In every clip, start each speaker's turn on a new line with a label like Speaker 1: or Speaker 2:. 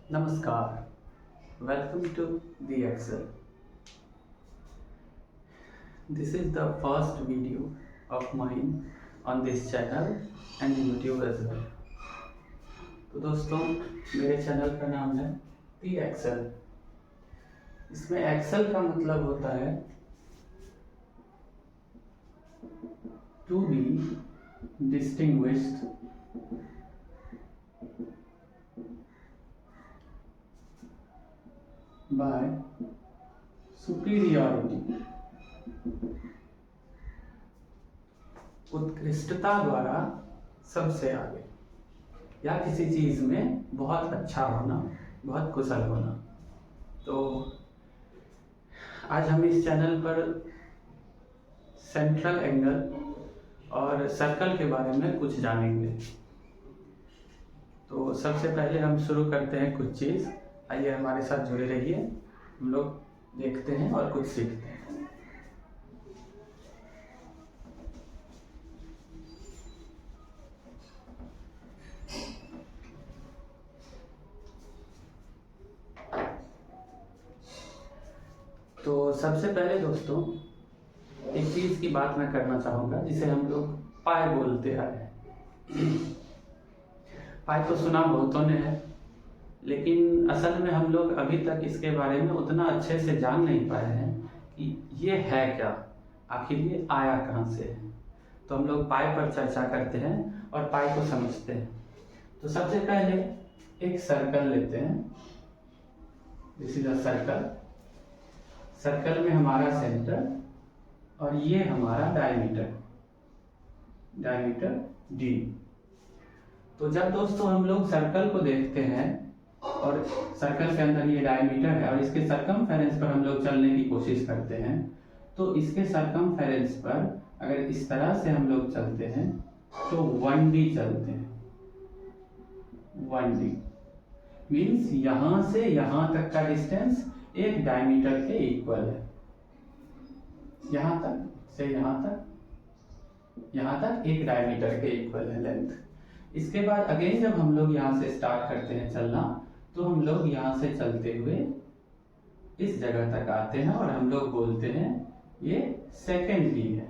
Speaker 1: Namaskar. Welcome to the Excel. This is the first video of mine on this channel and YouTube as well. तो दोस्तों मेरे channel का नाम है दी Excel. इसमें एक्सेल का मतलब होता है to be distinguished by superiority, उत्कृष्टता द्वारा सबसे आगे, या किसी चीज में बहुत अच्छा होना, बहुत कुशल होना। तो आज हम इस चैनल पर सेंट्रल एंगल और सर्कल के बारे में कुछ जानेंगे। तो सबसे पहले हम शुरू करते हैं कुछ चीज़। आइए हमारे साथ जुड़े रहिए, हम लोग देखते हैं और कुछ सीखते हैं। तो सबसे पहले दोस्तों एक चीज की बात मैं करना चाहूंगा जिसे हम लोग पाई बोलते आए हैं। पाई तो सुना बहुतों ने है, लेकिन असल में हम लोग अभी तक इसके बारे में उतना अच्छे से जान नहीं पाए हैं कि ये है क्या, आखिर ये आया कहाँ से है। तो हम लोग पाई पर चर्चा करते हैं और पाई को समझते हैं। तो सबसे पहले एक सर्कल लेते हैं। This is a circle. Circle में हमारा सेंटर और ये हमारा डायमीटर डी। तो जब दोस्तों हम लोग सर्कल को देखते हैं और सर्कल के अंदर ये डायमीटर है और इसके सरकमफेरेंस पर हम लोग चलने की कोशिश करते हैं, तो इसके सरकमफेरेंस पर अगर इस तरह से हम लोग चलते हैं तो 1D चलते हैं। 1D मीन्स यहां से यहां तक का डिस्टेंस एक डायमीटर के इक्वल है। यहां तक से यहां तक एक डायमीटर के इक्वल है लेंथ। इसके बाद अगेन जब हम लोग यहाँ से स्टार्ट करते हैं चलना, तो हम लोग यहाँ से चलते हुए इस जगह तक आते हैं और हम लोग बोलते हैं ये सेकेंड डी है।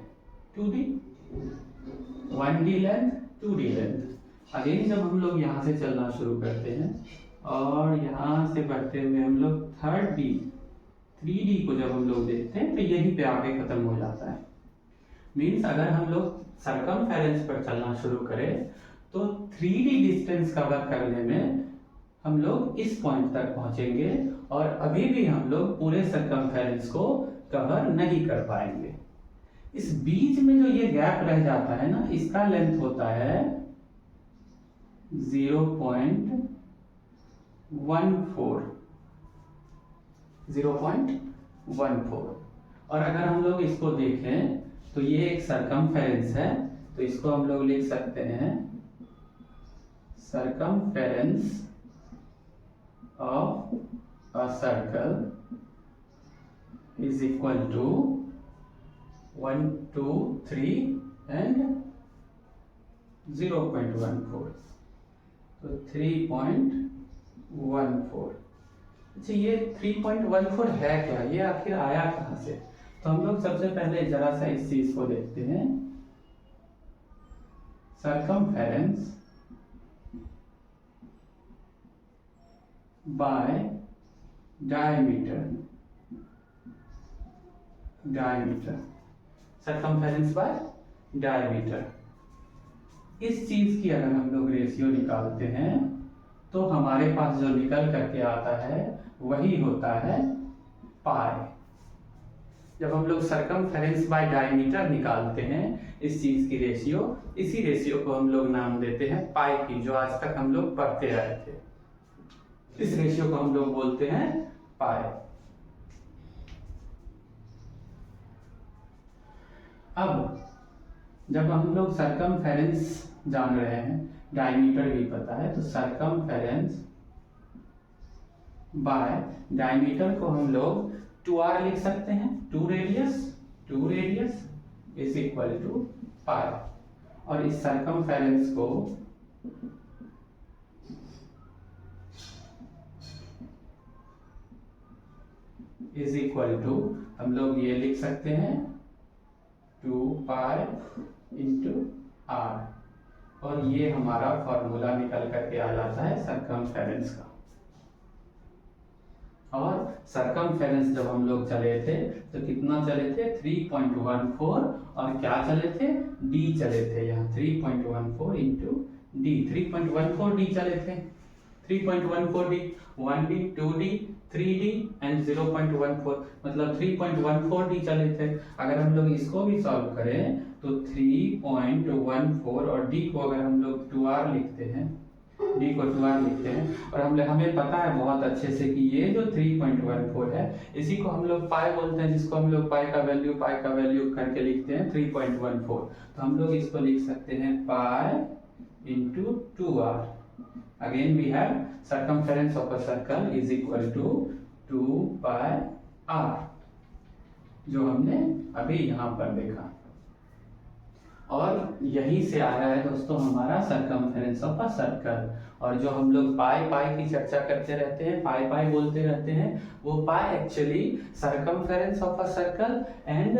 Speaker 1: 2D 1D length 2D length. Again जब हम लोग यहाँ से चलना शुरू करते हैं और यहाँ से बढ़ते हुए हम लोग 3D को जब हम लोग देखते हैं तो यहीं पे आके खत्म हो जाता है। मीन्स अगर हम लोग सरकमफेरेंस पर चलना शुरू करें तो 3D डिस्टेंस कवर करने में हम लोग इस पॉइंट तक पहुंचेंगे और अभी भी हम लोग पूरे सरकमफेरेंस को कवर नहीं कर पाएंगे। इस बीच में जो ये गैप रह जाता है ना, इसका लेंथ होता है 0.14। और अगर हम लोग इसको देखें तो ये एक सरकमफेरेंस है, तो इसको हम लोग लिख सकते हैं circumference of a circle is equal to 1, 2, 3 and 0.14। तो 3.14। अच्छा, ये 3.14 है क्या, ये आखिर आया कहाँ से? तो हम लोग सबसे पहले जरा सा इस चीज को देखते हैं। Circumference bye diameter. Circumference bye diameter, इस चीज की अगर हम लोग रेशियो निकालते हैं तो हमारे पास जो निकल करके आता है वही होता है पाई। जब हम लोग सरकमफेरेंस बाय डायमीटर निकालते हैं इस चीज की रेशियो, इसी रेशियो को हम लोग नाम देते हैं पाई की, जो आज तक हम लोग पढ़ते आए थे। इस रेशियो को हम लोग बोलते हैं पाई। अब जब हम लोग सरकमफेरेंस जान रहे हैं, डायमीटर भी पता है, तो सरकमफेरेंस बाय डायमीटर को हम लोग 2r लिख सकते हैं। 2 रेडियस इज इक्वल टू पाई। और इस सरकमफेरेंस को इज इक्वल टू, हम लोग ये लिख सकते हैं 2 पाई इंटू आर, और ये हमारा फॉर्मूला निकल करके आ जाता है सरकमफेरेंस का। और सरकमफेरेंस जब हम लोग चले थे तो कितना चले थे 3.14, और क्या चले थे d चले थे, यहाँ 3.14 इंटू डी, 3.14 d चले थे, 3.14 d, 1d 2d 3d and 0.14, मतलब 3.14 d चले थे। अगर हम लोग इसको भी सॉल्व करें तो 3.14 और d को अगर हम लोग 2r लिखते हैं, d को 2r लिखते हैं, और हमें पता है बहुत अच्छे से कि ये जो 3.14 है इसी को हम लोग पाई बोलते हैं, जिसको हम लोग पाई का वैल्यू करके लिखते हैं 3.14। तो हम लोग इसको लिख सकते हैं pi into 2r। Again we have circumference of a circle is equal to 2 pi r, जो हमने अभी यहाँ पर देखा। और यही से आया है दोस्तों हमारा circumference of a circle। और जो हम लोग पाई की चर्चा करते रहते हैं, पाई बोलते रहते हैं, वो पाई actually circumference of a circle and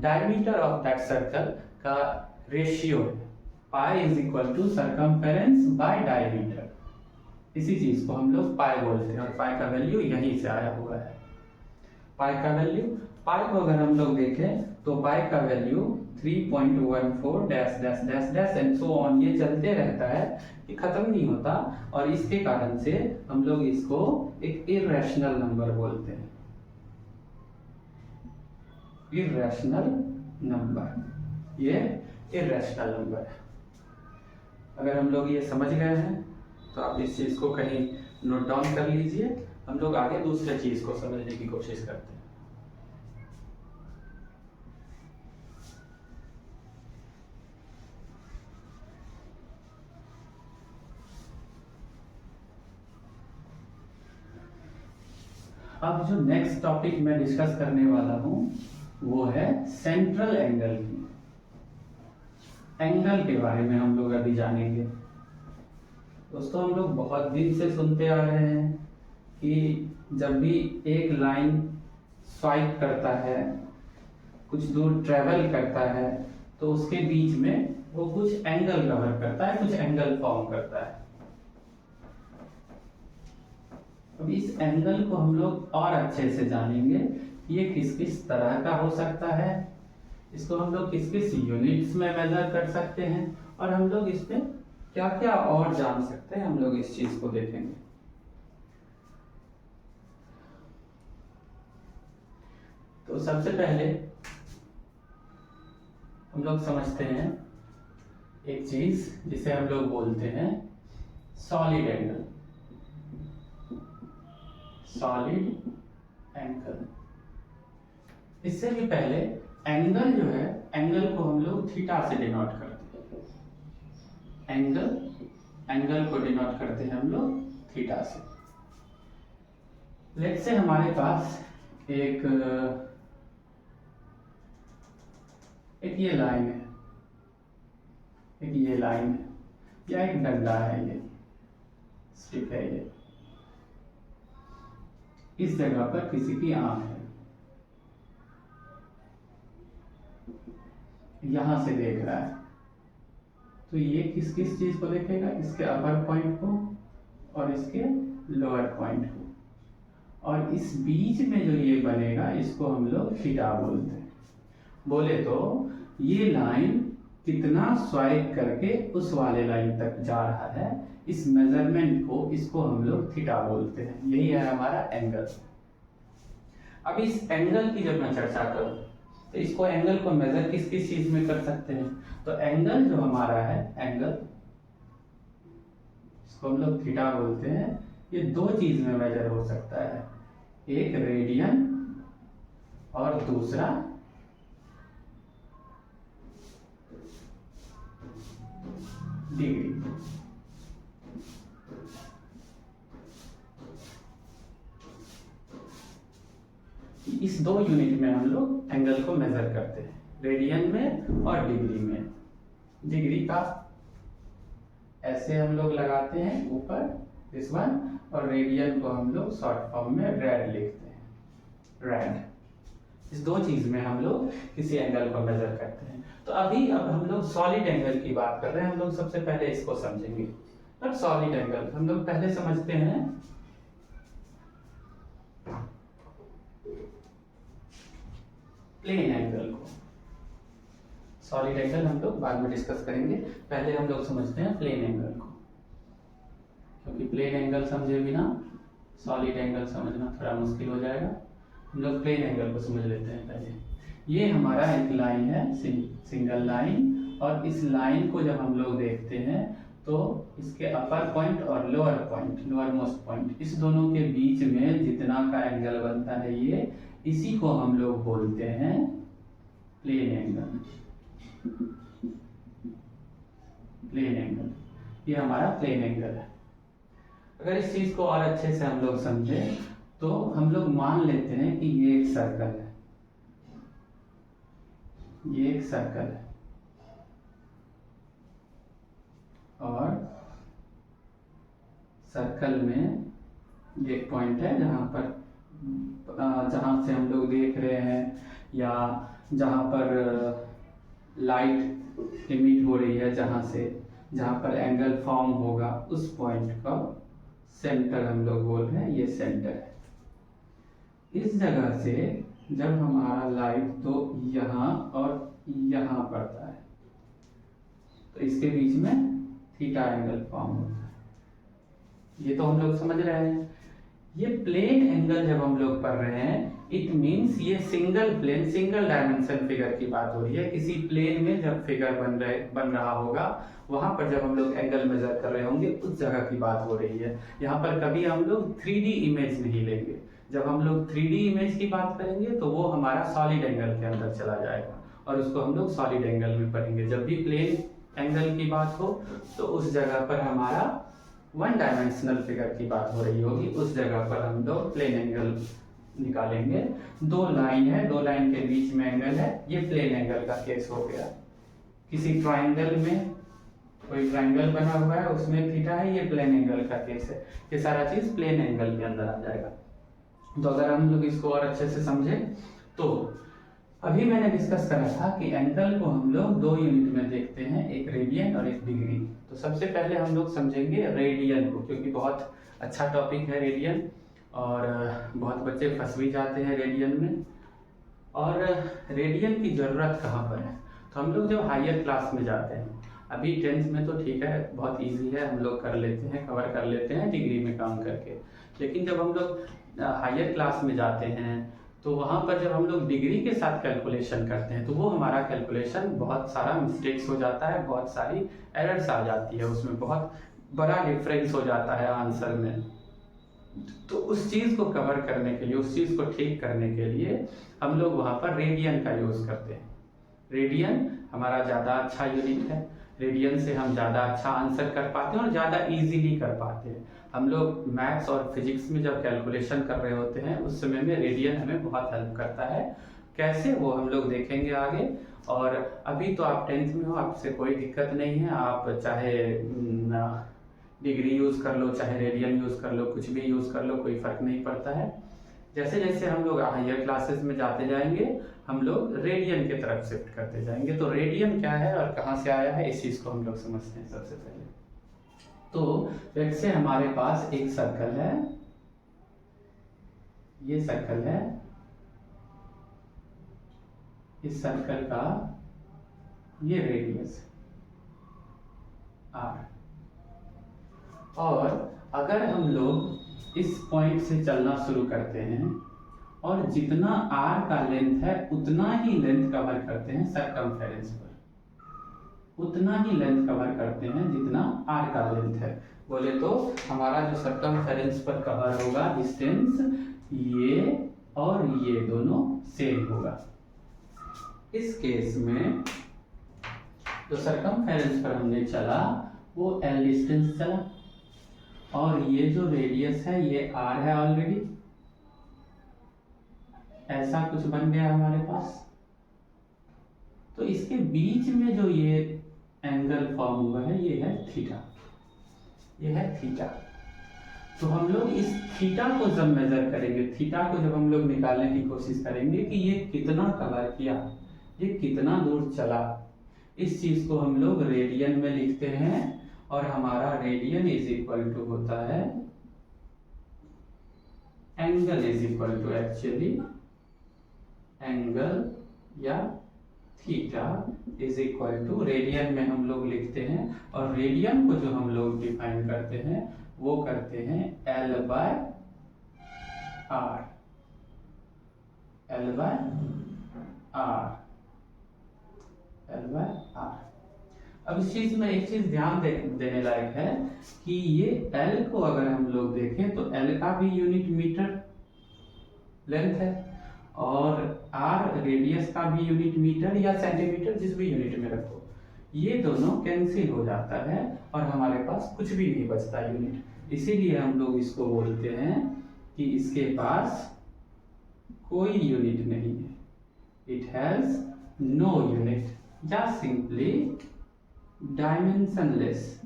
Speaker 1: diameter of that circle का रेशियो है। Pi is equal to circumference by diameter, इसी चीज को हम लोग पाई बोलते हैं, और पाई का वैल्यू यहीं से आया हुआ है। पाई का वैल्यू, पाई को अगर हम लोग देखें तो पाई का value 3.14 dash dash dash dash and so on, ये चलते रहता है, ये खत्म नहीं होता, और इसके कारण से हम लोग इसको एक इर्रेशनल नंबर बोलते हैं। इर्रेशनल नंबर, ये इर्रेशनल नंबर है। अगर हम लोग ये समझ गए हैं तो आप इस चीज को कहीं नोट डाउन कर लीजिए, हम लोग आगे दूसरे चीज को समझने की कोशिश करते हैं। अब जो नेक्स्ट टॉपिक मैं डिस्कस करने वाला हूं वो है सेंट्रल एंगल की, एंगल के बारे में हम लोग अभी जानेंगे। दोस्तों हम लोग बहुत दिन से सुनते आ रहे हैं कि जब भी एक लाइन स्वाइप करता है, कुछ दूर ट्रेवल करता है, तो उसके बीच में वो कुछ एंगल कवर करता है, कुछ एंगल फॉर्म करता है। अब इस एंगल को हम लोग और अच्छे से जानेंगे, ये किस किस तरह का हो सकता है, इसको हम लोग किस किस यूनिट्स में मेजर कर सकते हैं, और हम लोग इसमें क्या क्या और जान सकते हैं, हम लोग इस चीज को देखेंगे। तो सबसे पहले हम लोग समझते हैं एक चीज जिसे हम लोग बोलते हैं सॉलिड एंगल। सॉलिड एंगल, इससे भी पहले एंगल जो है, एंगल को हम लोग थीटा से डिनोट करते हैं। एंगल को डिनोट करते हैं हम लोग थीटा से। लेट्स से हमारे पास एक ये लाइन है, एक ये लाइन है, या एक डंडा है, ये स्टिक है, ये इस जगह पर किसी की आंख है, यहां से देख रहा है, तो ये किस किस चीज को देखेगा, इसके अपर पॉइंट को और इसके लोअर पॉइंट को, और इस बीच में जो ये बनेगा इसको हम लोग थीटा बोलते हैं। बोले तो ये लाइन कितना स्वाइप करके उस वाले लाइन तक जा रहा है, इस मेजरमेंट को, इसको हम लोग थीटा बोलते हैं। यही है हमारा एंगल। अब इस एंगल की जब मैं चर्चा करूं तो इसको, एंगल को मेजर किस किस चीज में कर सकते हैं, तो एंगल जो हमारा है, एंगल इसको हम लोग थीटा बोलते हैं, ये दो चीज में मेजर हो सकता है, एक रेडियन और दूसरा डिग्री। इस दो यूनिट में हम लोग एंगल को मेजर करते हैं, रेडियन में और डिग्री में। डिग्री का ऐसे हम लोग लगाते हैं ऊपर, दिस वन, और रेडियन को हम लोग शॉर्ट फॉर्म में रेड लिखते हैं, रेड। इस दो चीज में हम लोग किसी एंगल को मेजर करते हैं। तो अब हम लोग सॉलिड एंगल की बात कर रहे हैं। हम लोग सबसे पहले इसको समझेंगे। अब सॉलिड एंगल हम लोग पहले समझते हैं प्लेन एंगल को। सॉलिड एंगल हम लोग बाद में डिस्कस करेंगे, पहले हम लोग समझते हैं प्लेन एंगल को, क्योंकि प्लेन एंगल समझे बिना सॉलिड एंगल समझना थोड़ा मुश्किल हो जाएगा। हम लोग प्लेन एंगल को समझ लेते हैं पहले। ये हमारा एक लाइन है, सिंगल लाइन, और इस लाइन को जब हम लोग देखते हैं तो इसके अपर पॉइंट और lower point, lower most point, इस दोनों के बीच में जितना का एंगल बनता है ये, इसी को हम लोग बोलते हैं प्लेन एंगल। प्लेन एंगल, ये हमारा प्लेन एंगल है। अगर इस चीज को और अच्छे से हम लोग समझे तो हम लोग मान लेते हैं कि ये एक सर्कल है, ये एक सर्कल है, और सर्कल में एक पॉइंट है जहां से हम लोग देख रहे हैं, या जहां पर लाइट इमिट हो रही है, जहां पर एंगल फॉर्म होगा, उस पॉइंट का सेंटर हम लोग बोल रहे हैं, ये सेंटर है। इस जगह से जब हमारा लाइट तो यहाँ और यहाँ पड़ता है तो इसके बीच में थीटा एंगल फॉर्म होता है। ये तो हम लोग समझ रहे हैं। ये प्लेन एंगल जब हम लोग पढ़ रहे हैं, इट मीन्स ये single plane, single dimension figure की बात हो रही है। किसी प्लेन में जब फिगर बन रहा होगा, वहां पर जब हम लोग एंगल मेजर कर रहे होंगे, उस जगह की बात हो रही है। यहाँ पर कभी हम लोग 3D इमेज नहीं लेंगे। जब हम लोग 3D इमेज की बात करेंगे तो वो हमारा सॉलिड एंगल के अंदर चला जाएगा, और उसको हम लोग सॉलिड एंगल में पढ़ेंगे। जब भी प्लेन एंगल की बात हो तो उस जगह पर हमारा वन डायमेंशनल फिगर की बात हो रही होगी, उस जगह पर हम लोग प्लेन एंगल निकालेंगे। दो लाइन है, दो लाइन के बीच में एंगल है, ये प्लेन एंगल का केस हो गया। किसी ट्राइंगल में कोई ट्राइंगल बना हुआ है, उसमें थीटा है, ये प्लेन एंगल का केस है। ये सारा चीज प्लेन एंगल के अंदर आ जाएगा। तो अगर हम लोग इसको और अच्छे से समझे तो अभी मैंने डिस्कस करा था कि एंगल को हम लोग दो यूनिट में देखते हैं, एक रेडियन और एक डिग्री। तो सबसे पहले हम लोग समझेंगे रेडियन को, क्योंकि बहुत अच्छा टॉपिक है रेडियन, और बहुत बच्चे फंस भी जाते हैं रेडियन में। और रेडियन की ज़रूरत कहाँ पर है? तो हम लोग जब हायर क्लास में जाते हैं, अभी 10th में तो ठीक है, बहुत इजी है, हम लोग कर लेते हैं, कवर कर लेते हैं डिग्री में काम करके। लेकिन जब हम लोग हायर क्लास में जाते हैं तो वहाँ पर जब हम लोग डिग्री के साथ कैलकुलेशन करते हैं तो वो हमारा कैलकुलेशन बहुत सारा मिस्टेक्स हो जाता है, बहुत सारी एरर्स आ जाती है, उसमें बहुत बड़ा डिफरेंस हो जाता है आंसर में। तो उस चीज़ को कवर करने के लिए, उस चीज़ को ठीक करने के लिए हम लोग वहाँ पर रेडियन का यूज़ करते हैं। रेडियन हमारा ज़्यादा अच्छा यूनिट है, रेडियन से हम ज़्यादा अच्छा आंसर कर पाते हैं और ज़्यादा इजीली कर पाते हैं। हम लोग मैथ्स और फिजिक्स में जब कैलकुलेशन कर रहे होते हैं उस समय में रेडियन हमें बहुत हेल्प करता है। कैसे, वो हम लोग देखेंगे आगे। और अभी तो आप 10th में हो, आपसे कोई दिक्कत नहीं है, आप चाहे डिग्री यूज़ कर लो, चाहे रेडियन यूज़ कर लो, कुछ भी यूज़ कर लो, कोई फ़र्क नहीं पड़ता है। जैसे जैसे हम लोग हायर क्लासेस में जाते जाएंगे, हम लोग रेडियन की तरफ शिफ्ट करते जाएंगे। तो रेडियन क्या है और कहाँ से आया है, इस चीज़ को हम लोग समझते हैं सबसे पहले। तो लेट्स से हमारे पास एक सर्कल है, ये सर्कल है, इस सर्कल का ये रेडियस r, और अगर हम लोग इस पॉइंट से चलना शुरू करते हैं और जितना r का लेंथ है उतना ही लेंथ कवर करते हैं सर्कमफेरेंस पर, उतना ही लेंथ कवर करते हैं जितना r का लेंथ है। बोले तो हमारा जो सर्कमफेरेंस पर कवर होगा डिस्टेंस, ये और ये दोनों सेम होगा। इस केस में जो सर्कमफेरेंस पर हमने चला वो l डिस्टेंस चला, और ये जो रेडियस है ये r है ऑलरेडी, ऐसा कुछ बन गया हमारे पास। तो इसके बीच में जो ये एंगल फॉर्म हुआ है ये है थीटा, ये है थीटा। तो हम लोग इस थीटा को जब मेजर करेंगे, थीटा को जब हम लोग निकालने की कोशिश करेंगे कि ये कितना कवर किया, ये कितना दूर चला, इस चीज को हम लोग रेडियन में लिखते हैं और हमारा रेडियन इज इक्वल टू होता है angle is equal to actually angle या theta is equal to radian में हम लोग लिखते हैं और रेडियन को जो हम लोग डिफाइन करते हैं वो करते हैं L by R, L by R, L by R. अब इस चीज में एक चीज ध्यान देने लायक है कि ये L को अगर हम लोग देखें तो L का भी यूनिट मीटर लेंथ है और R रेडियस का भी यूनिट मीटर या सेंटीमीटर, जिस भी यूनिट में रखो, ये दोनों कैंसिल हो जाता है और हमारे पास कुछ भी नहीं बचता यूनिट। इसीलिए हम लोग इसको बोलते हैं कि इसके पास कोई यूनिट नहीं है, इट हैज नो यूनिट या सिंपली डायमेंशनलेस,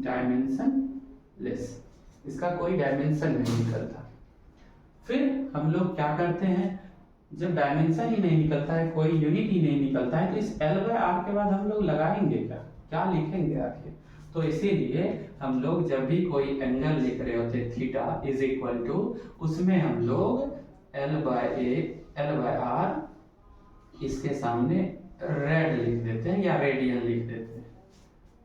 Speaker 1: डायमेंशनलेस, इसका कोई डायमेंशन नहीं निकलता। फिर हम लोग क्या करते हैं, जब डायमेंशन ही नहीं निकलता है, कोई यूनिट ही नहीं निकलता है, तो इस L बाय आर के बाद हम लोग लगाएंगे क्या लिखेंगे आखिर। तो इसीलिए हम लोग जब भी कोई एंगल लिख रहे होते हैं थीटा इज इक्वल टू, उसमें हम लोग L बाय आर इसके सामने रेड लिख देते हैं या रेडियन लिख देते हैं,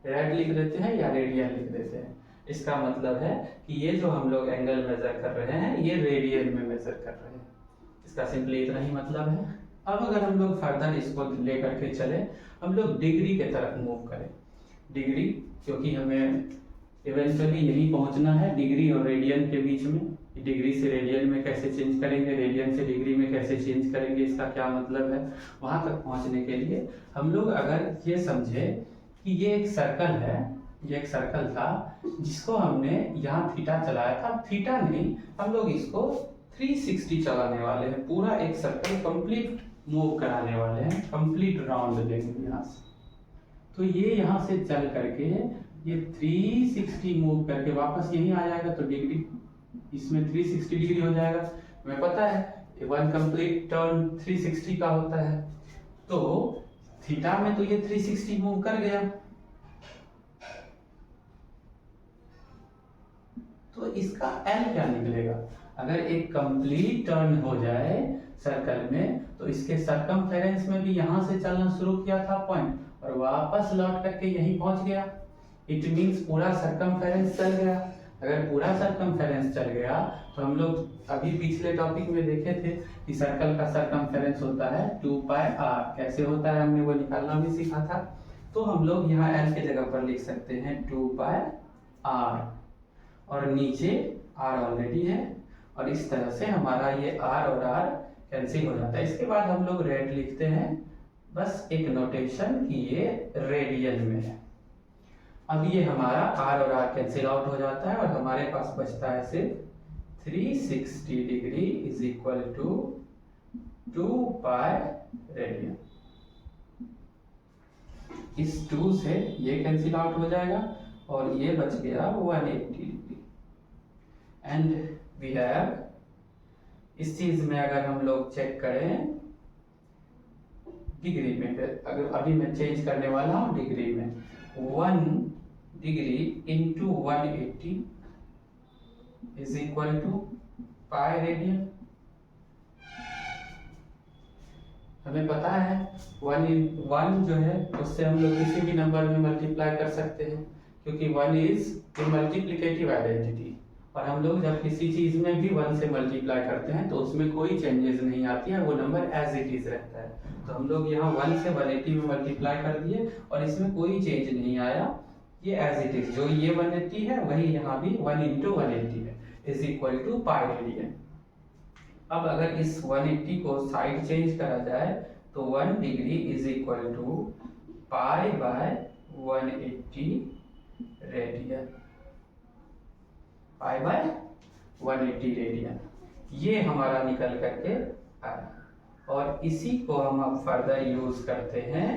Speaker 1: रेड लिख देते हैं या रेडियन लिख देते हैं। इसका मतलब है कि ये जो हम लोग एंगल मेजर कर रहे हैं ये रेडियन में मेजर कर रहे हैं, इसका सिंपली इतना ही मतलब है। अब अगर हम लोग फर्दर इसको लेकर के चले, हम लोग डिग्री के तरफ मूव करें, डिग्री, क्योंकि हमें इवेंचुअली यही पहुंचना है डिग्री और रेडियन के बीच में। डिग्री से रेडियन में कैसे चेंज करेंगे, रेडियन से डिग्री में कैसे चेंज करेंगे, इसका क्या मतलब है। वहां तक पहुंचने के लिए हम लोग अगर ये समझे कि ये एक सर्कल है, ये एक सर्कल था जिसको हमने यहाँ थीटा चलाया था, थीटा नहीं, हम लोग इसको 360 चलाने वाले हैं, पूरा एक सर्कल कंप्लीट मूव कराने वाले हैं, कंप्लीट राउंड लेंगे यहाँ से। तो ये यहाँ से चल करके ये 360 मूव करके वापस यहीं आ जाएगा, तो डिग्री इसमें 360 डिग्री हो जाएगा। हमें पता है वन कंप्लीट टर्न 360 का होता है, तो थीटा में तो ये 360 मूव कर गया, तो इसका L क्या निकलेगा। अगर एक कंप्लीट टर्न हो जाए सर्कल में, तो इसके सरकमफेरेंस में भी यहां से चलना शुरू किया था पॉइंट और वापस लौट करके यहीं पहुंच गया, इट मींस पूरा सरकमफेरेंस चल गया। अगर पूरा सरकमफेरेंस चल गया तो हम लोग अभी पिछले टॉपिक में देखे थे कि सर्कल का सरकमफेरेंस होता है 2 पाई r, कैसे होता है हमने वो निकालना भी सीखा था। तो हम लोग यहाँ L के जगह पर लिख सकते हैं 2 पाई r और नीचे r ऑलरेडी है और इस तरह से हमारा ये r और r कैंसिल हो जाता है। इसके बाद हम लोग रेड लिखते हैं, बस एक नोटेशन कि ये रेडियन में है। अब ये हमारा r और r कैंसिल आउट हो जाता है और हमारे पास बचता है सिर्फ 360 degree is equal to 2 pi radian. इस 2 से ये कैंसिल आउट हो जाएगा और ये बच गया 180 डिग्री। एंड वी हैव, इस चीज में अगर हम लोग चेक करें डिग्री में, अगर अभी मैं चेंज करने वाला हूं डिग्री में, 1 degree into 180 is equal to pi radian. हमें पता है 1 जो है उससे हम लोग किसी भी नंबर में मल्टीप्लाई कर सकते हैं, क्योंकि 1 इज ए मल्टीप्लिकेटिव आइडेंटिटी और हम लोग जब किसी चीज में भी 1 से मल्टीप्लाई करते हैं तो उसमें कोई चेंजेस नहीं आती है, वो नंबर एज इट इज रहता है। तो हम लोग यहाँ 1 से 180 में मल्टीप्लाई कर दिए और इसमें कोई चेंज नहीं आया, ये एज इट इज, जो ये 180 है वही यहाँ भी 1 इंटू 180 है is equal to pi radian. अब अगर इस 180 को साइड चेंज करा जाए तो 1 degree is equal to pi by 180 radian, pi by 180 radian, ये हमारा निकल करके आया। और इसी को हम अब फर्दर यूज करते हैं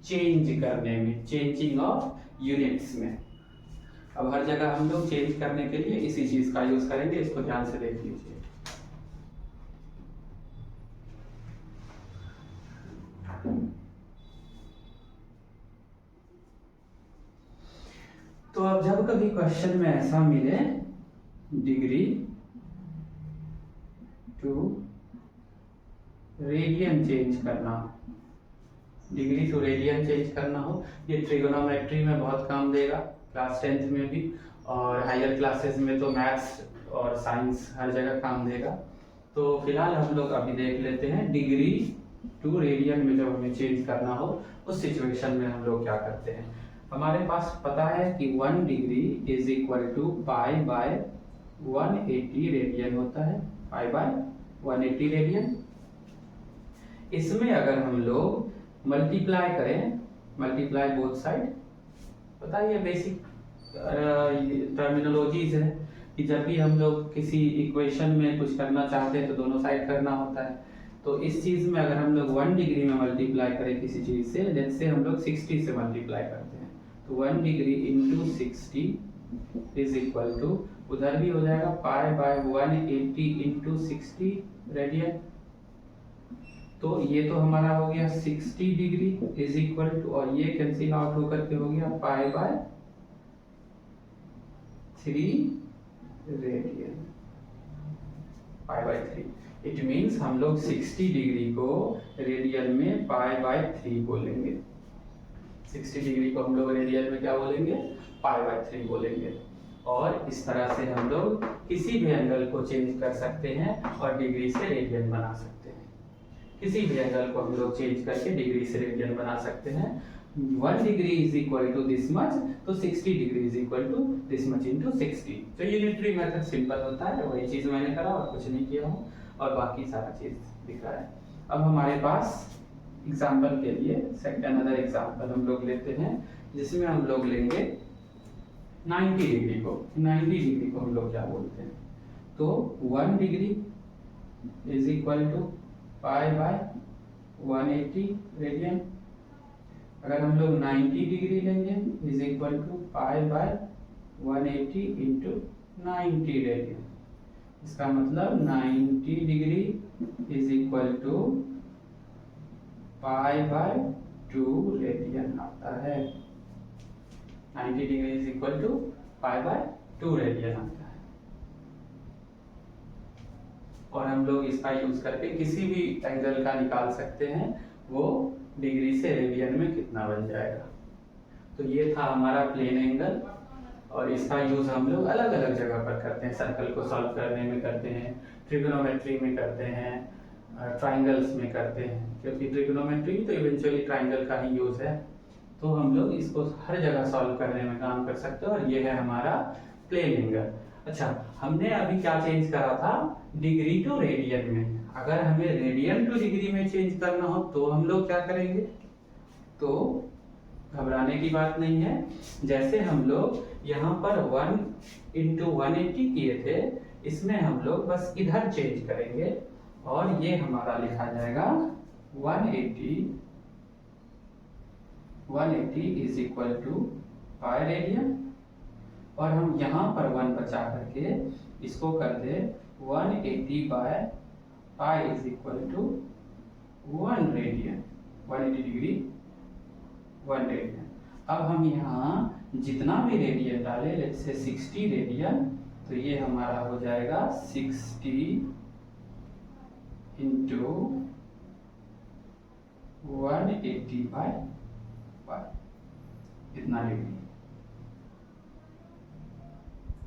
Speaker 1: चेंज करने में, चेंजिंग ऑफ यूनिट्स में। अब हर जगह हम लोग चेंज करने के लिए इसी चीज का यूज करेंगे, इसको ध्यान से देख लीजिए। तो अब जब कभी क्वेश्चन में ऐसा मिले डिग्री टू रेडियन चेंज करना, डिग्री टू रेडियन चेंज करना हो, ये ट्रिगोनोमेट्री में बहुत काम देगा, क्लास 10th में भी, और हायर क्लासेस में तो मैथ्स और साइंस हर जगह काम देगा। तो फिलहाल हम लोग अभी देख लेते हैं डिग्री टू रेडियन में जब हमें चेंज करना हो उस सिचुएशन में हम लोग क्या करते हैं। हमारे पास पता है कि 1 degree is equal to pi by 180 radian होता है, पाई बाय 180 रेडियन। इसमें अगर हम लोग मल्टीप्लाई करें, मल्टीप्लाई बोथ साइड, पता है ये बेसिक टर्मिनोलॉजीज है कि जब भी हम लोग किसी इक्वेशन में कुछ करना चाहते हैं तो दोनों साइड करना होता है। तो इस चीज में अगर हम लोग 1 डिग्री में मल्टीप्लाई करें किसी चीज से, लेट्स से हम लोग 60 से मल्टीप्लाई करते हैं, तो 1 degree into 60 is equal to, उधर भी हो जाएगा पाई बाय 180 इंटू 60 रेडियन। तो ये तो हमारा हो गया 60 डिग्री इज इक्वल टू, और ये कैंसिल आउट होकर के हो गया pi by 3 radian, pi bye 3। It means हम लोग 60 डिग्री को रेडियन में पाई बाय 3 बोलेंगे, 60 डिग्री को हम लोग रेडियन में क्या बोलेंगे, पाई बाय 3 बोलेंगे। और इस तरह से हम लोग किसी भी एंगल को चेंज कर सकते हैं और डिग्री से रेडियन बना सकते हैं। किसी भी एंगल को हम लोग चेंज करके डिग्री से रेडियन बना सकते हैं। 1 degree is equal to this much, तो 60 degree is equal to this much into 60। तो यूनिटरी मेथड सिंपल होता है, वही चीज मैंने करा और कुछ नहीं किया हूँ, और बाकी सारा चीज दिख रहा है। अब हमारे पास एग्जाम्पल के लिए सेकंड अनदर एग्जाम्पल हम लोग लेते हैं, जिसमें हम लोग लेंगे 90 डिग्री को। 90 डिग्री को हम लोग क्या बोलते हैं, तो 1 degree is equal to pi by 180 radian. अगर हम लोग 90 डिग्री लेंगे is equal to pi by 180 into 90 radian. इसका मतलब 90 degree is equal to pi by 2 radian आता है। 90 degree is equal to pi by 2 radian आता है। और हम लोग इसका यूज करके किसी भी एंगल का निकाल सकते हैं, वो डिग्री से रेडियन में कितना बन जाएगा। तो ये था हमारा प्लेन एंगल, और इसका यूज हम लोग अलग अलग जगह पर करते हैं। सर्कल को सॉल्व करने में करते हैं, ट्रिगोनोमेट्री में करते हैं, ट्राइंगल्स में करते हैं, क्योंकि ट्रिगोनोमेट्री तो इवेंचुअली ट्राइंगल का ही यूज है। तो हम लोग इसको हर जगह सॉल्व करने में काम कर सकते हैं, और ये है हमारा प्लेन एंगल। अच्छा, हमने अभी क्या चेंज करा था, डिग्री टू रेडियन में। अगर हमें रेडियन टू डिग्री में चेंज करना हो तो हम लोग क्या करेंगे, तो घबराने की बात नहीं है। जैसे हम लोग यहाँ पर 1 इंटू 180 किए थे, इसमें हम लोग बस इधर चेंज करेंगे, और ये हमारा लिखा जाएगा 180 is equal to pi radian. और हम यहाँ पर 1 बचा करके इसको कर दे 180 by pi is equal to 1 radian, 180 degree 1 radian. अब हम यहाँ जितना भी रेडियन डालें, लेट्स से 60 रेडियन, तो ये हमारा हो जाएगा 60 इंटू 180 बाय पाई, इतना डिग्री,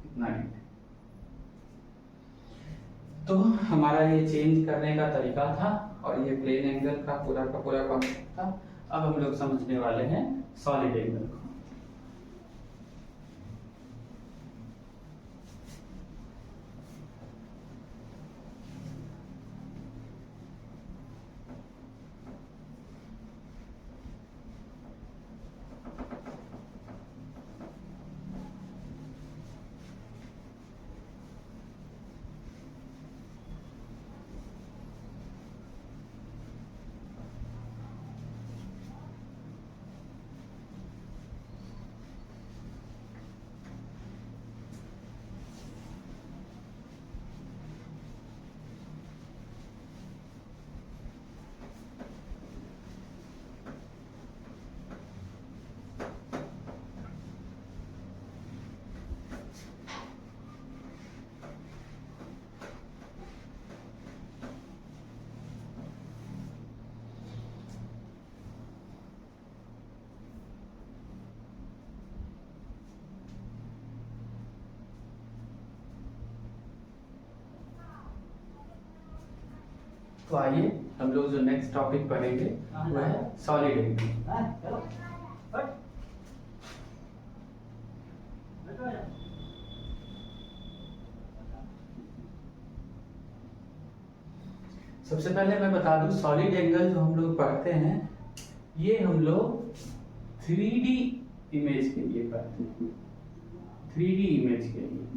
Speaker 1: इतना डिग्री। तो हमारा ये चेंज करने का तरीका था, और ये प्लेन एंगल का पूरा कॉन्सेप्ट था। अब हम लोग समझने वाले हैं सॉलिड एंगल को। तो आइए हम लोग जो नेक्स्ट टॉपिक पढ़ेंगे वो है सॉलिड एंगल। सबसे पहले मैं बता दूं, सॉलिड एंगल जो हम लोग पढ़ते हैं ये हम लोग 3D इमेज के लिए पढ़ते हैं। 3D इमेज के लिए,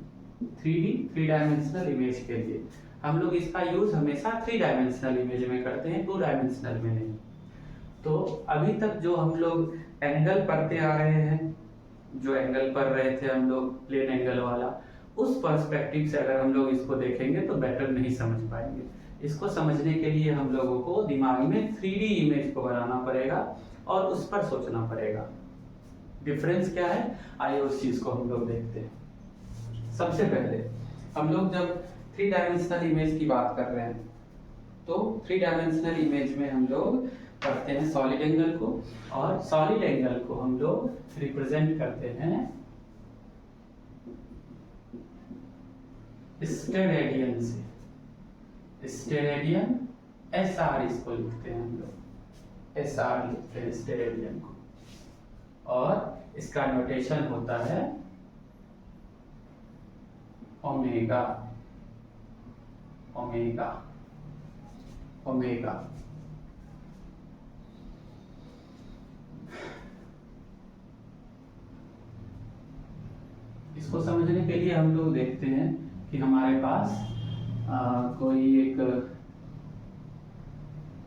Speaker 1: 3 डायमेंशनल इमेज के लिए हम लोग इसका यूज हमेशा 3 डायमेंशनल इमेज में करते हैं, 2 डायमेंशनल में नहीं। तो अभी तक जो हम लोग एंगल पढ़ते आ रहे हैं, जो एंगल पढ़ रहे थे हम लोग प्लेन एंगल वाला, उस पर्सपेक्टिव से अगर हम लोग इसको देखेंगे तो बेटर नहीं समझ पाएंगे। इसको समझने के लिए हम लोगों को दिमाग में 3D इमेज को बनाना पड़ेगा और उस पर सोचना पड़ेगा। डिफरेंस क्या है, आइए उस चीज को हम लोग देखते हैं। सबसे पहले हम लोग जब 3 डायमेंशनल इमेज की बात कर रहे हैं तो 3 डायमेंशनल इमेज में हम लोग पढ़ते हैं सॉलिड एंगल को, और सॉलिड एंगल को हम लोग रिप्रेजेंट करते हैं स्टेरेडियन से। स्टेरेडियन SR इसको लिखते हैं हम लोग, SR लिखते हैं स्टेरेडियन को, और इसका नोटेशन होता है ओमेगा। ओमेगा ओमेगा इसको समझने के लिए हम लोग देखते हैं कि हमारे पास कोई एक,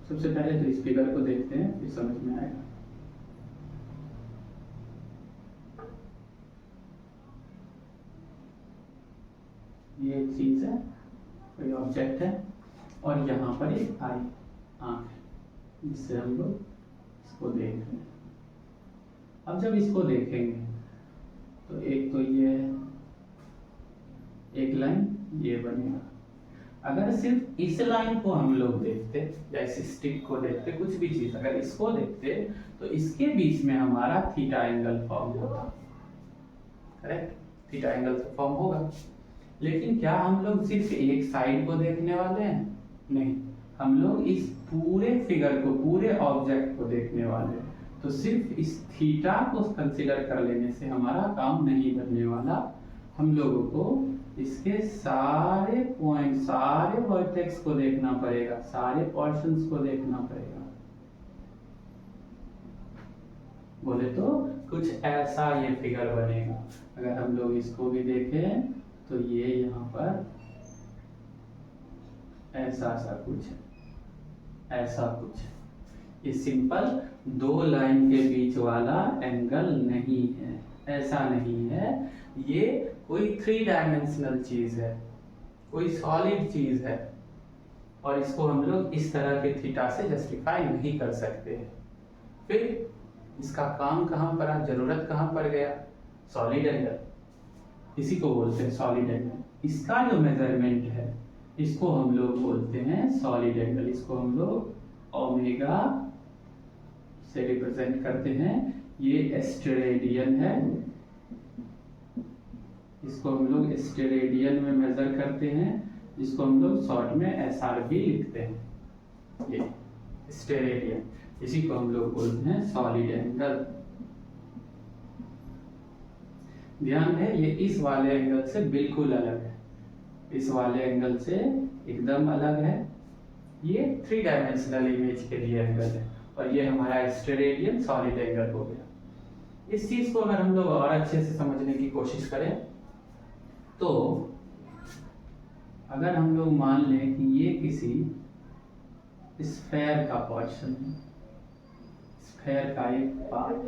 Speaker 1: सबसे पहले तो इस फिगर को देखते हैं फिर समझ में आएगा। ये एक चीज है, कोई ऑब्जेक्ट है, और यहाँ पर एक आई आंख है जिससे हम लोग इसको देख रहे हैं। अब जब इसको देखेंगे तो एक तो ये एक लाइन ये बनेगा। अगर सिर्फ इस लाइन को हम लोग देखते या इस स्टिक को देखते, कुछ भी चीज अगर इसको देखते तो इसके बीच में हमारा थीटा एंगल फॉर्म होता, करेक्ट, थीटा एंगल तो फॉर्म होगा। लेकिन क्या हम लोग सिर्फ एक साइड को देखने वाले हैं? नहीं, हम लोग इस पूरे फिगर को, पूरे ऑब्जेक्ट को देखने वाले हैं। तो सिर्फ इस थीटा को कंसीडर कर लेने से हमारा काम नहीं बनने वाला। हम लोगों को इसके सारे पॉइंट, सारे वर्टेक्स को देखना पड़ेगा, सारे पोर्शंस को देखना पड़ेगा। बोले तो कुछ ऐसा ये फिगर बनेगा। अगर हम लोग इसको भी देखें तो ये यहाँ पर ऐसा सा कुछ है, ऐसा कुछ है। ये सिंपल 2 लाइन के बीच वाला एंगल नहीं है, ऐसा नहीं है। ये कोई 3 डायमेंशनल चीज है, कोई सॉलिड चीज है, और इसको हम लोग इस तरह के थीटा से जस्टिफाई नहीं कर सकते। फिर इसका काम कहाँ पड़ा, जरूरत कहाँ पर गया? सॉलिड एंगल, इसी को बोलते हैं सॉलिड एंगल। इसका जो मेजरमेंट है इसको हम लोग बोलते हैं सॉलिड एंगल। इसको हम लोग ओमेगा से रिप्रेजेंट करते हैं। ये स्टेरेडियन है, इसको हम लोग स्टेरेडियन में मेजर करते हैं, जिसको हम लोग शॉर्ट में SR भी लिखते हैं। ये स्टेरेडियन, इसी को हम लोग बोलते हैं सॉलिड एंगल। ध्यान है, ये इस वाले एंगल से बिल्कुल अलग है, इस वाले एंगल से एकदम अलग है। ये 3 डायमेंशनल इमेज के लिए एंगल है, और ये हमारा स्टेरेडियन सॉलिड एंगल हो गया। इस चीज को अगर हम लोग और अच्छे से समझने की कोशिश करें तो अगर हम लोग मान लें कि ये किसी स्फेयर का पोर्शन है, स्फेयर का एक पार्ट,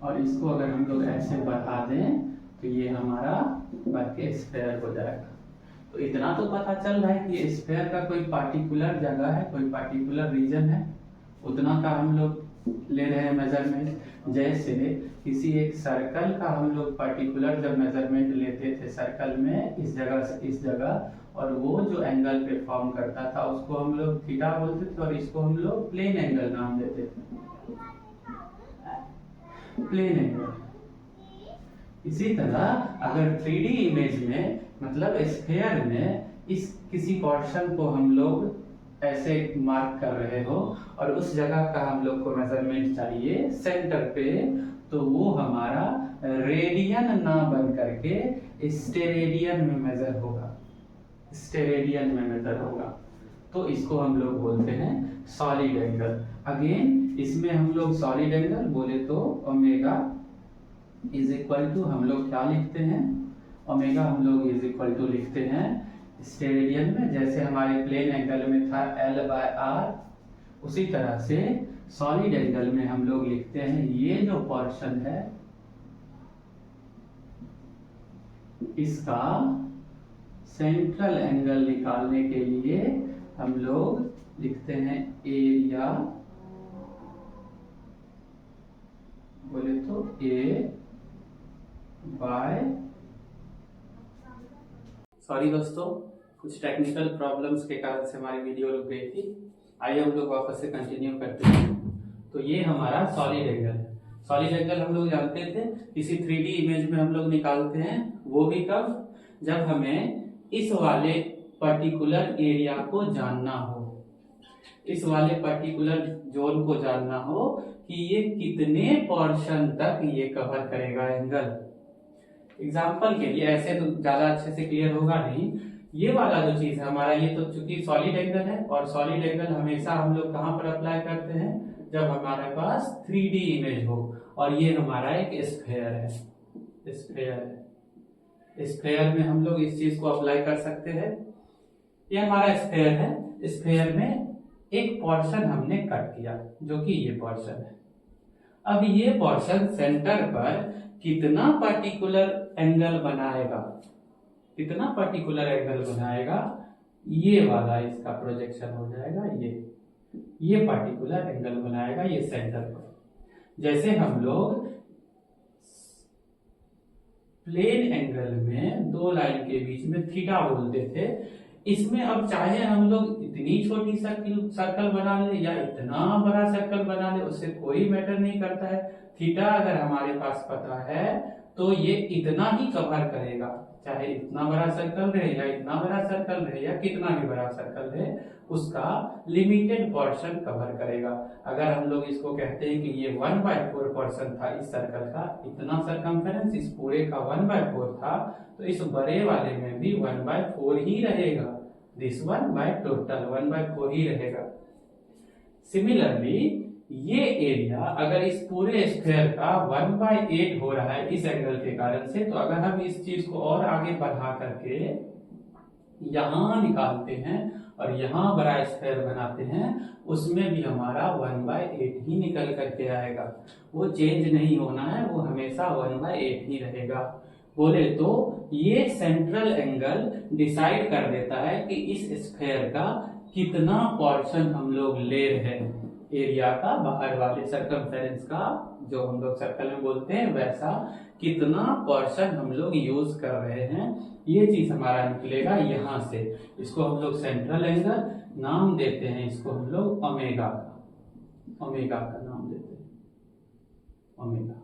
Speaker 1: और इसको अगर हम लोग ऐसे बढ़ा दें तो ये हमारा बढ़ के स्फेयर हो जाएगा। तो इतना तो पता चल रहा है कि ये स्फेयर का कोई पार्टिकुलर जगह है, कोई पार्टिकुलर रीजन है, उतना का हम लोग ले रहे हैं मेजरमेंट। जैसे किसी एक सर्कल का हम लोग पर्टिकुलर जब मेजरमेंट लेते थे सर्कल में, इस जगह से इस जगह, और वो जो एंगल पे फॉर्म करता था उसको हम लोग थीटा बोलते थे, और इसको हम लोग प्लेन एंगल नाम देते थे, प्लेन एंगल। इसी तरह अगर 3D इमेज में, मतलब स्फेयर में इस किसी पोर्शन को हम लोग ऐसे मार्क कर रहे हो और उस जगह का हम लोग को मेजरमेंट चाहिए सेंटर पे, तो वो हमारा रेडियन ना बन करके स्टेरेडियन में मेजर होगा, स्टेरेडियन में मेजर होगा। तो इसको हम लोग बोलते हैं सॉलिड एंगल। अगेन इसमें हम लोग सॉलिड एंगल बोले तो ओमेगा इज इक्वल टू हम लोग क्या लिखते हैं, ओमेगा हम लोग इज इक्वल टू लिखते हैं स्टेरेडियन में, जैसे हमारे प्लेन एंगल में था L/R, उसी तरह से सॉलिड एंगल में हम लोग लिखते हैं ये जो पोर्शन है इसका सेंट्रल एंगल निकालने के लिए हम लोग लिखते हैं एरिया, बोले तो A बाय, सॉरी दोस्तों कुछ टेक्निकल प्रॉब्लम्स के कारण से हमारी वीडियो रुक गई थी। आइए हम लोग वापस से कंटिन्यू करते हैं। तो ये हमारा सॉलिड एंगल है। सॉलिड एंगल हम लोग जानते थे किसी 3D इमेज में हम लोग निकालते हैं, वो भी कब, जब हमें इस वाले पर्टिकुलर एरिया को जानना हो, इस वाले पर्टिकुलर जोन को जानना हो कि ये कितने पोर्शन तक ये कवर करेगा एंगल। एग्जाम्पल के लिए, ऐसे तो ज्यादा अच्छे से क्लियर होगा नहीं, ये वाला जो चीज है हमारा, ये तो चूंकि सॉलिड एंगल है और सॉलिड एंगल हमेशा हम लोग कहां पर अप्लाई करते हैं, जब हमारे पास 3D इमेज हो, और ये हमारा एक स्फेयर है, स्फेयर है, स्फेयर में हम लोग इस चीज को अप्लाई कर सकते हैं। ये हमारा स्फेयर है, स्फेयर में एक पोर्शन हमने कट किया जो कि ये पोर्शन है। अब ये पोर्शन सेंटर पर कितना पर्टिकुलर एंगल बनाएगा, कितना पर्टिकुलर एंगल बनाएगा, ये वाला इसका प्रोजेक्शन हो जाएगा, ये पर्टिकुलर एंगल बनाएगा ये सेंटर पर। जैसे हम लोग प्लेन एंगल में दो लाइन के बीच में थीटा बोलते थे, इसमें अब चाहे हम लोग इतनी छोटी सर्कल बना ले या इतना बड़ा सर्कल बना ले, उससे कोई मैटर नहीं करता है। थीटा अगर हमारे पास पता है तो ये इतना ही कवर करेगा, चाहे इतना बड़ा सर्कल रहे या इतना बड़ा सर्कल रहे या कितना भी बड़ा सर्कल रहे, उसका लिमिटेड पोर्शन कवर करेगा। अगर हम लोग इसको कहते हैं कि ये 1/4 पोर्शन था इस सर्कल का, इतना सरकमफेरेंस इस पूरे का 1/4 था, तो इस बड़े वाले में भी 1/4 ही रहेगा, दिस वन बाय टोटल 1/4 ही रहेगा। सिमिलरली ये एरिया अगर इस पूरे स्क्वायर का 1/8 हो रहा है इस एंगल के कारण से, तो अगर हम इस चीज को और आगे बढ़ा करके यहां निकालते हैं और यहां बड़ा स्क्वायर बनाते हैं, उसमें भी हमारा 1/8 ही निकल करके आएगा, वो चेंज नहीं होना है, वो हमेशा 1/8 ही रहेगा। बोले तो ये सेंट्रल एंगल डिसाइड कर देता है कि इस स्क्वायर का कितना पोर्शन हम लोग ले रहे हैं, एरिया का, बाहर वाले सर्कमफेरेंस का जो हम लोग सर्कल में बोलते हैं वैसा कितना पोर्शन हम लोग यूज कर रहे हैं, ये चीज हमारा निकलेगा यहां से। इसको हम लोग सेंट्रल एंगल नाम देते हैं, इसको हम लोग ओमेगा का, ओमेगा का नाम देते हैं, ओमेगा,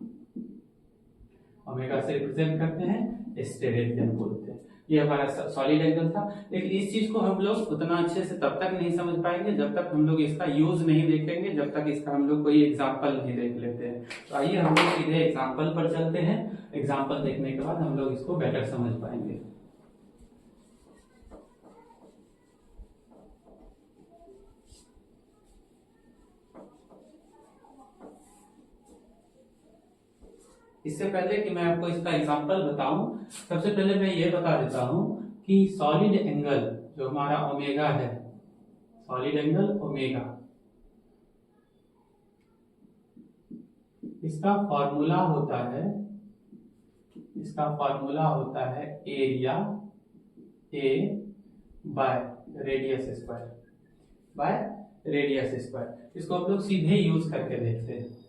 Speaker 1: ओमेगा से रिप्रेजेंट करते हैं, स्टेरेडियन बोलते हैं। ये हमारा सॉलिड एंगल था। लेकिन इस चीज को हम लोग उतना अच्छे से तब तक नहीं समझ पाएंगे जब तक हम लोग इसका यूज नहीं देखेंगे, जब तक इसका हम लोग कोई एग्जांपल नहीं देख लेते हैं। तो आइए हम लोग सीधे एग्जांपल पर चलते हैं, एग्जांपल देखने के बाद हम लोग इसको बेटर समझ पाएंगे। इससे पहले कि मैं आपको इसका एग्जांपल बताऊं, सबसे पहले मैं ये बता देता हूं कि सॉलिड एंगल जो हमारा ओमेगा है, सॉलिड एंगल ओमेगा, इसका फॉर्मूला होता है, इसका फॉर्मूला होता है area A by radius square, by radius square. इसको हम लोग सीधे यूज करके देखते हैं।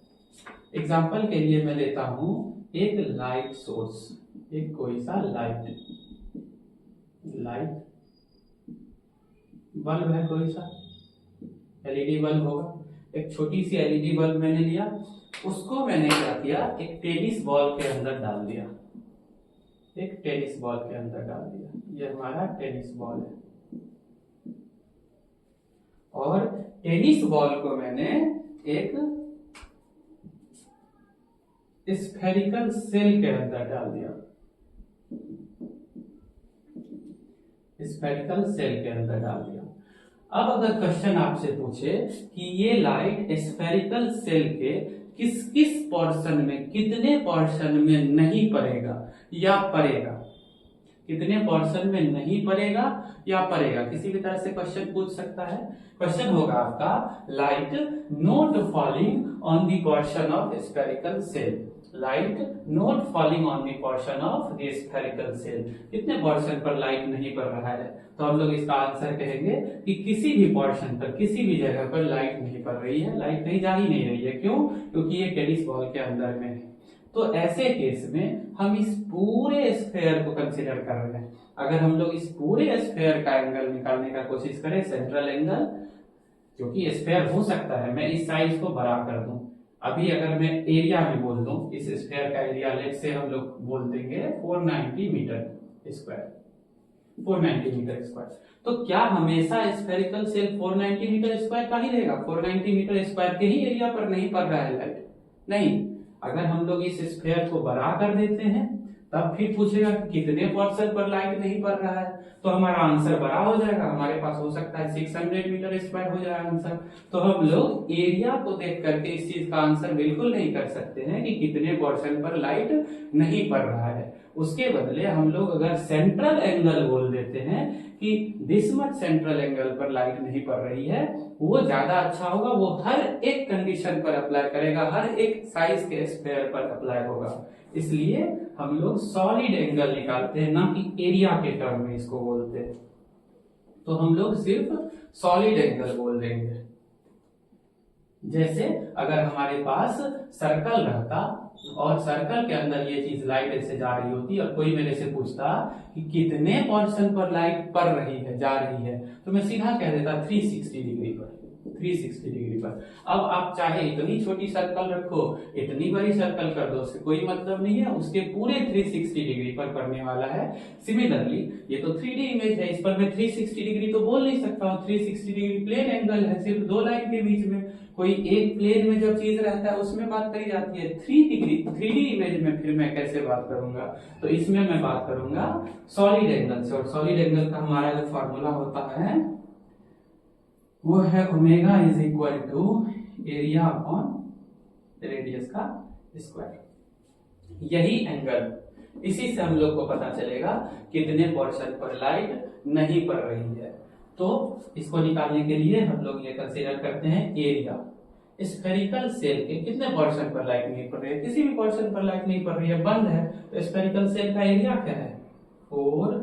Speaker 1: एग्जाम्पल के लिए मैं लेता हूं एक लाइट सोर्स, एक कोई सा लाइट बल्ब है, कोई सा एलईडी बल्ब होगा, एक छोटी सी एलईडी बल्ब मैंने लिया, उसको मैंने क्या किया, एक टेनिस बॉल के अंदर डाल दिया। एक टेनिस बॉल के अंदर डाल दिया, ये हमारा टेनिस बॉल है, और टेनिस बॉल को मैंने एक स्फेरिकल सेल के अंदर डाल दिया, स्फेरिकल सेल के अंदर डाल दिया। अब अगर क्वेश्चन आपसे पूछे कि ये लाइट स्फेरिकल सेल के किस किस पोर्शन में, कितने पोर्शन में नहीं पड़ेगा या पड़ेगा, कितने पोर्शन में नहीं पड़ेगा या पड़ेगा, किसी भी तरह से क्वेश्चन पूछ सकता है। क्वेश्चन होगा आपका light not falling on the portion of spherical shell, light not falling on the portion of the spherical shell, कितने पोर्शन पर लाइट नहीं पड़ रहा है। तो हम लोग इसका आंसर कहेंगे कि किसी भी पोर्शन पर, किसी भी जगह पर लाइट नहीं पड़ रही है, लाइट कहीं जा ही नहीं रही है। क्यों? क्योंकि ये टेनिस बॉल के अंदर में है। तो ऐसे केस में हम इस पूरे स्फेयर को कंसीडर कर रहे हैं। अगर हम लोग इस पूरे स्फेयर का एंगल निकालने का कोशिश करें, सेंट्रल एंगल, क्योंकि स्फेयर हो सकता है मैं इस साइज को बड़ा कर दूं, अभी अगर मैं एरिया में बोल दूं, इस स्फेयर का एरिया लेट से हम लोग बोल देंगे 490 मीटर स्क्वायर, 490 मीटर स्क्वायर। तो क्या हमेशा स्फेरिकल सेल 490 मीटर स्क्वायर का ही रहेगा? 490 मीटर स्क्वायर के ही एरिया पर नहीं पड़ रहा है लाइट? नहीं, अगर हम लोग इस स्फेयर को बड़ा कर देते हैं तब फिर पूछेगा कि कितने पोर्शन पर लाइट नहीं पड़ रहा है, तो हमारा आंसर बड़ा हो जाएगा, हमारे पास हो सकता है 600 मीटर स्क्वायर हो जाएगा आंसर। तो हम लोग एरिया को देख करके इस चीज का आंसर बिल्कुल नहीं कर सकते हैं कि कितने पोर्शन पर लाइट नहीं पड़ रहा है। उसके बदले हम लोग अगर सेंट्रल एंगल बोल देते हैं कि दिस मच सेंट्रल एंगल पर लाइट नहीं पड़ रही है, वो ज्यादा अच्छा होगा, वो हर एक कंडीशन पर अप्लाई करेगा, हर एक साइज के स्फेयर पर अप्लाई होगा। इसलिए हम लोग सॉलिड एंगल निकालते हैं, ना कि एरिया के टर्म में इसको बोलते हैं। तो हम लोग सिर्फ सॉलिड एंगल बोल देंगे। जैसे अगर हमारे पास सर्कल रहता और सर्कल के अंदर ये चीज लाइट ऐसे जा रही होती और कोई मेरे से पूछता कि कितने पोर्शन पर लाइट पड़ रही है, जा रही है, तो मैं सीधा कह देता 360 डिग्री पर, 360 डिग्री पर। अब आप चाहे इतनी छोटी सर्कल रखो, इतनी बड़ी सर्कल कर दो, उससे कोई मतलब नहीं है, उसके पूरे 360 डिग्री पर पड़ने वाला है। सिमिलरली ये तो 3D इमेज है, इस पर मैं 360 डिग्री तो बोल नहीं सकता हूँ, 360 डिग्री प्लेन एंगल है, सिर्फ दो लाइन के बीच में। कोई एक प्लेन में जो चीज रहता है उसमें बात करी जाती है, 3D इमेज में फिर मैं कैसे बात करूंगा? तो इसमें मैं बात करूंगा सॉलिड एंगल से, और सॉलिड एंगल का हमारा जो फॉर्मूला होता है वो है omega is equal to area upon radius का स्क्वायर। यही एंगल, इसी से हम लोग को पता चलेगा कितने पोर्शन पर लाइट नहीं पड़ रही है। तो इसको निकालने के लिए हम लोग ये कंसीडर करते हैं एरिया। स्फेरिकल सेल के कितने पोर्शन पर लाइट नहीं पड़ रही है? किसी भी पोर्शन पर लाइट नहीं पड़ रही है, बंद है। तो स्फेरिकल सेल का एरिया क्या है? 4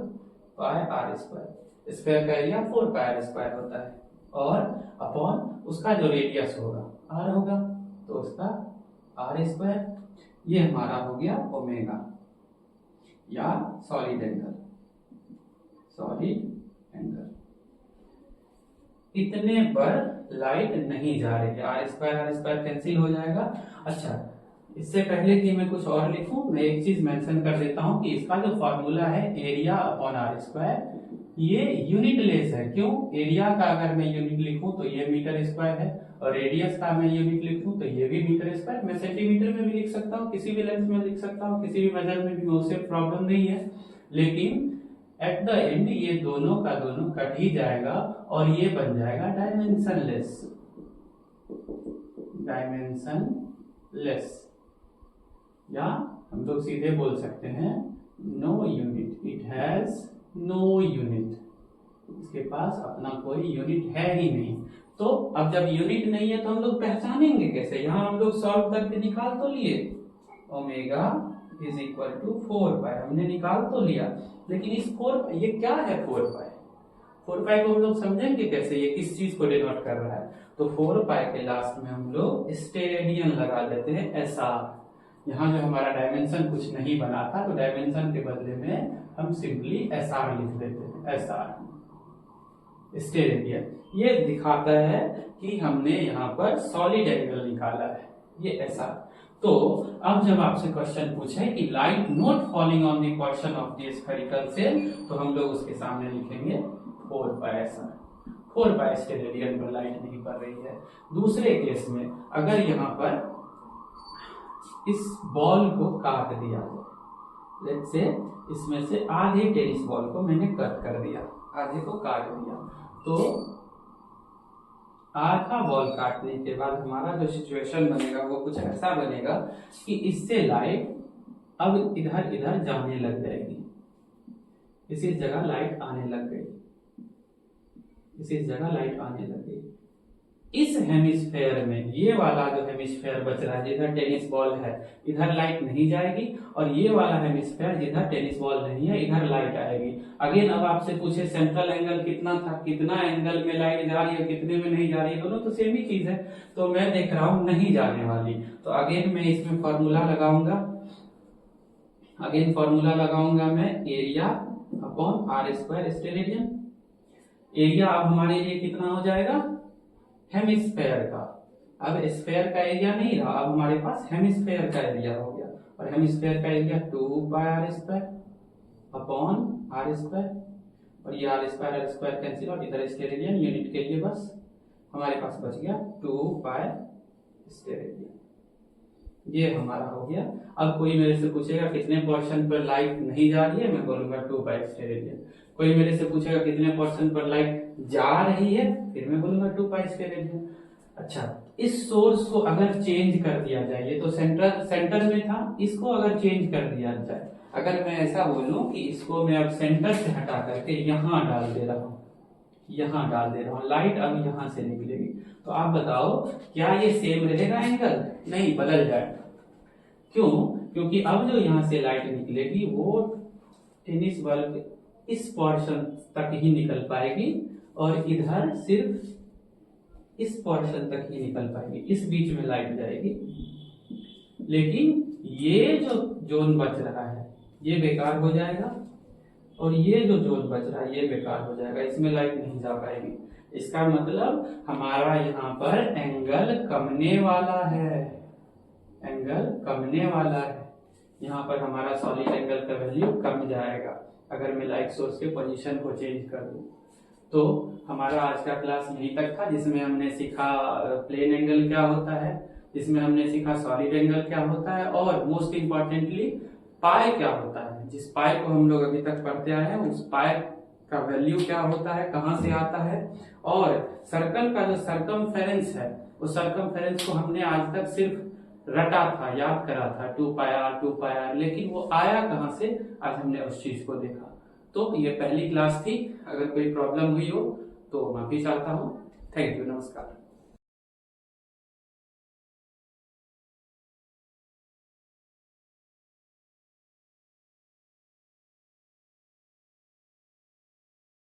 Speaker 1: पाई आर स्क्वायर। स्फेयर का एरिया 4 पाई आर स्क्वायर होता है, और अपॉन उसका जो रेडियस होगा आर होगा, तो उसका आर स्क्वायर। ये हमारा हो गया ओमेगा या सॉलिड एंगल, सॉलिड एंगल। इतने पर लाइट नहीं जा रही है, आर स्क्वायर कैंसिल हो जाएगा। अच्छा, इससे पहले कि मैं कुछ और लिखूं, मैं एक चीज मेंशन कर देता हूं कि इसका जो फॉर्मूला है एरिया अपॉन आर स्क्वायर, ये यूनिट लेस है। क्यों? एरिया का अगर मैं यूनिट लिखूं तो ये मीटर स्क्वायर है, और रेडियस का मैं यूनिट लिखूं तो ये भी मीटर स्क्वायर। मैं सेंटीमीटर में भी लिख सकता हूं, किसी भी लेंथ में लिख सकता हूं, किसी भी मेजर में भी, उससे प्रॉब्लम नहीं है। लेकिन एट द एंड ये दोनों का दोनों कट ही जाएगा और ये बन जाएगा डायमेंशनलेस, डायमेंशनलेस, या हम लोग सीधे बोल सकते हैं no unit. It has no unit, इसके पास अपना कोई यूनिट है ही नहीं। तो अब जब यूनिट नहीं है तो हम लोग पहचानेंगे कैसे? यहां हम लोग सॉल्व करके निकाल तो लिए, ओमेगा इज इक्वल टू 4 पाई, हमने निकाल तो लिया, लेकिन इस 4 ये क्या है? 4 पाई, 4 पाई को हम लोग समझेंगे कैसे, ये किस चीज को डिनोट कर रहा है? तो 4 पाई के लास्ट में हम लोग स्टेरेडियन लगा देते हैं, एसआर। यहाँ जो हमारा डायमेंशन कुछ नहीं बना था, तो डायमेंशन के बदले में हम सिंपली एसआर लिख देते हैं, एसआर स्टेरेडियन। ये दिखाता है कि हमने यहाँ पर सॉलिड एंगल निकाला है, ये एसआर। तो अब जब आपसे क्वेश्चन पूछे कि light not falling on the portion of the spherical shell, तो हम लोग उसके सामने लिखेंगे 4 पाई ऐसा, 4 पाई स्टेरेडियन पर लाइट नहीं पड़ रही है। दूसरे केस में अगर यहाँ पर इस बॉल को काट दिया जाए, लेट्स से इसमें से आधे टेनिस बॉल को मैंने कट कर दिया, आधे को काट दिया, तो आधा बॉल काटने के बाद हमारा जो सिचुएशन बनेगा वो कुछ ऐसा बनेगा कि इससे लाइट अब इधर इधर जाने लग जाएगी, इसी जगह लाइट आने लग गई, इसी जगह लाइट आने लग गई। इस हेमिस्फेयर में ये वाला जो हेमिस्फेयर बच रहा है जिधर टेनिस बॉल है, इधर लाइट नहीं जाएगी, और ये वाला हेमिस्फेयर जिधर टेनिस बॉल नहीं है इधर लाइट आएगी। अगेन अब आपसे पूछे सेंट्रल एंगल कितना था, कितना एंगल में लाइट जा रही है, कितने में नहीं जा रही है, दोनों तो सेम ही चीज है, तो मैं देख रहा हूं नहीं जाने वाली, तो अगेन मैं इसमें फॉर्मूला लगाऊंगा, अगेन फॉर्मूला लगाऊंगा मैं area upon R square steradian. Area अब हमारे लिए कितना हो जाएगा, हेमिस्फेयर का, अब स्फेयर का एरिया नहीं रहा, अब हमारे पास हेमिस्फेयर का एरिया हो गया, और हेमिस्फेयर का area 2 pi R square upon R square, और ये आर स्क्वायर कैंसिल और इधर स्टेरेडियन यूनिट के लिए बस हमारे पास बच गया 2 पाई स्टेरेडियन, ये हमारा हो गया। अब कोई मेरे से पूछेगा कितने पोर्शन पर लाइट नहीं जा रही है, मैं बोलूंगा 2 पाई स्टेरेडियन। कोई मेरे से पूछेगा कितने पोर्शन पर लाइट जा रही है, फिर मैं बोलूंगा 2 पाई स्टेरेडियन। अच्छा, इस सोर्स को अगर चेंज कर दिया जाए, ये तो सेंटर में था, इसको अगर चेंज कर दिया जाए, अगर मैं ऐसा बोलूं कि इसको मैं अब सेंटर से हटा करके यहां डाल दे रहा हूं, यहां डाल दे रहा हूं, लाइट अब यहां से निकलेगी, तो आप बताओ क्या ये सेम रहेगा एंगल? नहीं, बदल जाएगा। क्यों? क्योंकि अब जो यहां से लाइट निकलेगी वो टेनिस बॉल के इस पोर्शन तक ही निकल पाएगी, और इधर सिर्फ इस पोर्शन तक ही निकल पाएगी, इस बीच में लाइट जाएगी। लेकिन ये जो जोन बच रहा है ये बेकार हो जाएगा, और ये जो जोन बच रहा है ये बेकार हो जाएगा, इसमें लाइट नहीं जा पाएगी। इसका मतलब हमारा यहाँ पर एंगल कमने वाला है, एंगल कमने वाला है, यहाँ पर हमारा सॉलिड एंगल का वैल्यू कम जाएगा अगर मैं लाइट सोर्स के पोजीशन को चेंज कर दूं। तो हमारा आज का क्लास यहीं तक था, जिसमें हमने सीखा प्लेन एंगल क्या होता है, जिसमें हमने सीखा सॉलिड एंगल क्या होता है, और मोस्ट इंपॉर्टेंटली पाई क्या होता है। जिस पाई को हम लोग अभी तक पढ़ते आए हैं उस पाई का वैल्यू क्या होता है, कहां से आता है, और सर्कल का जो सर्कमफेरेंस है उस सर्कमफेरेंस को हमने आज तक सिर्फ रटा था, याद करा था 2 पाई आर, लेकिन वो आया कहां से, आज हमने उस चीज को देखा। तो ये पहली क्लास थी, अगर कोई प्रॉब्लम हुई हो तो माफी चाहता हूँ। थैंक यू, नमस्कार।